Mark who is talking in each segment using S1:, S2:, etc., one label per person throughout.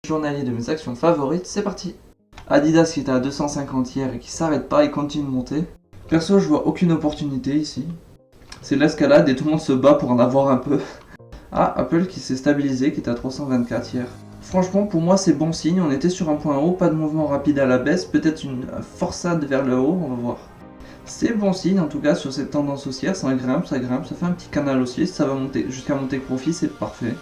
S1: Journalier de mes actions favorites, c'est parti. Adidas qui était à 250 hier et qui s'arrête pas et continue de monter. Perso, je vois aucune opportunité ici. C'est l'escalade et tout le monde se bat pour en avoir un peu. Ah, Apple qui s'est stabilisé, qui était à 324 hier. Franchement, pour moi, c'est bon signe. On était sur un point haut, pas de mouvement rapide à la baisse, peut-être une forçade vers le haut, on va voir. C'est bon signe en tout cas sur cette tendance haussière, ça grimpe, ça fait un petit canal haussier, ça va monter jusqu'à monter profit, c'est parfait.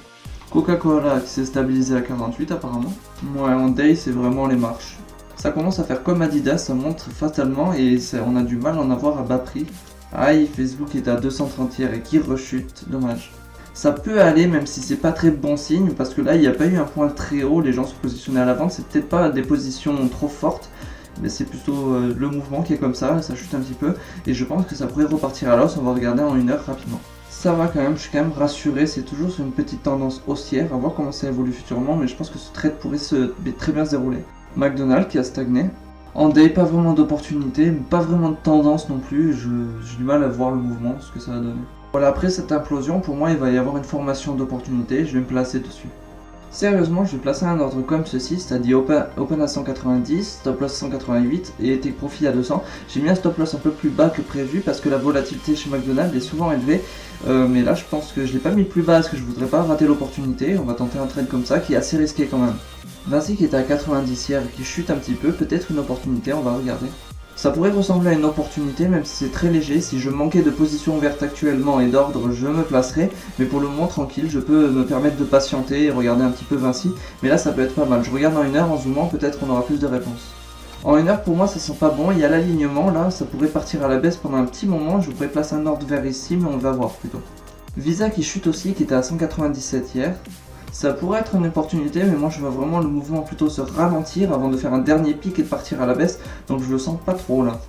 S1: Coca-Cola qui s'est stabilisé à 48 apparemment. Ouais, en day c'est vraiment les marches. Ça commence à faire comme Adidas, ça monte fatalement et on a du mal à en avoir à bas prix. Aïe, Facebook est à 230 hier et qui rechute, dommage. Ça peut aller même si c'est pas très bon signe parce que là il n'y a pas eu un point très haut, les gens sont positionnés à la vente, c'est peut-être pas des positions trop fortes. Mais c'est plutôt le mouvement qui est comme ça chute un petit peu et je pense que ça pourrait repartir à l'os, on va regarder en une heure rapidement. Ça va quand même, je suis quand même rassuré, c'est toujours sur une petite tendance haussière, à voir comment ça évolue futurement, mais je pense que ce trade pourrait très bien se dérouler. McDonald's qui a stagné. En day, pas vraiment d'opportunité, pas vraiment de tendance non plus, j'ai du mal à voir le mouvement, ce que ça va donner. Voilà, après cette implosion, pour moi il va y avoir une formation d'opportunité, je vais me placer dessus. Sérieusement, je vais placer un ordre comme ceci, c'est-à-dire open à 190, stop loss 188 et take profit à 200. J'ai mis un stop loss un peu plus bas que prévu parce que la volatilité chez McDonald's est souvent élevée. Mais là, je pense que je l'ai pas mis plus bas parce que je voudrais pas rater l'opportunité. On va tenter un trade comme ça qui est assez risqué quand même. Vinci qui était à 90 hier et qui chute un petit peu, peut-être une opportunité, on va regarder. Ça pourrait ressembler à une opportunité même si c'est très léger, si je manquais de position ouverte actuellement et d'ordre je me placerai, mais pour le moment tranquille je peux me permettre de patienter et regarder un petit peu Vinci, mais là ça peut être pas mal, je regarde en une heure en zoomant, peut-être qu'on aura plus de réponses. En une heure pour moi ça sent pas bon, il y a l'alignement là, ça pourrait partir à la baisse pendant un petit moment, je pourrais placer un ordre vers ici mais on va voir plutôt. Visa qui chute aussi, qui était à 197 hier. Ça pourrait être une opportunité, mais moi je vois vraiment le mouvement plutôt se ralentir avant de faire un dernier pic et de partir à la baisse, donc je le sens pas trop là.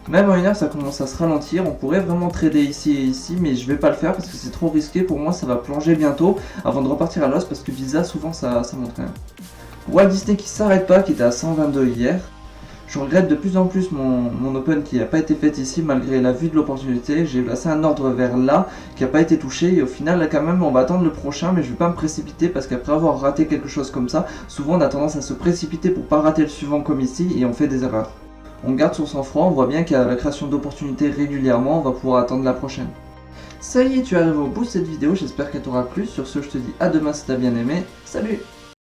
S1: Même en une heure ça commence à se ralentir, on pourrait vraiment trader ici et ici, mais je vais pas le faire parce que c'est trop risqué, pour moi ça va plonger bientôt avant de repartir à l'os parce que Visa souvent ça monte quand même. Walt Disney qui s'arrête pas, qui était à 122 hier. Je regrette de plus en plus mon open qui n'a pas été fait ici malgré la vue de l'opportunité. J'ai placé un ordre vers là qui n'a pas été touché et au final là quand même on va attendre le prochain, mais je ne vais pas me précipiter parce qu'après avoir raté quelque chose comme ça, souvent on a tendance à se précipiter pour pas rater le suivant comme ici et on fait des erreurs. On garde son sang-froid, on voit bien qu'il y a la création d'opportunités régulièrement, on va pouvoir attendre la prochaine. Ça y est, tu arrives au bout de cette vidéo, j'espère qu'elle t'aura plu. Sur ce, je te dis à demain si t'as bien aimé. Salut!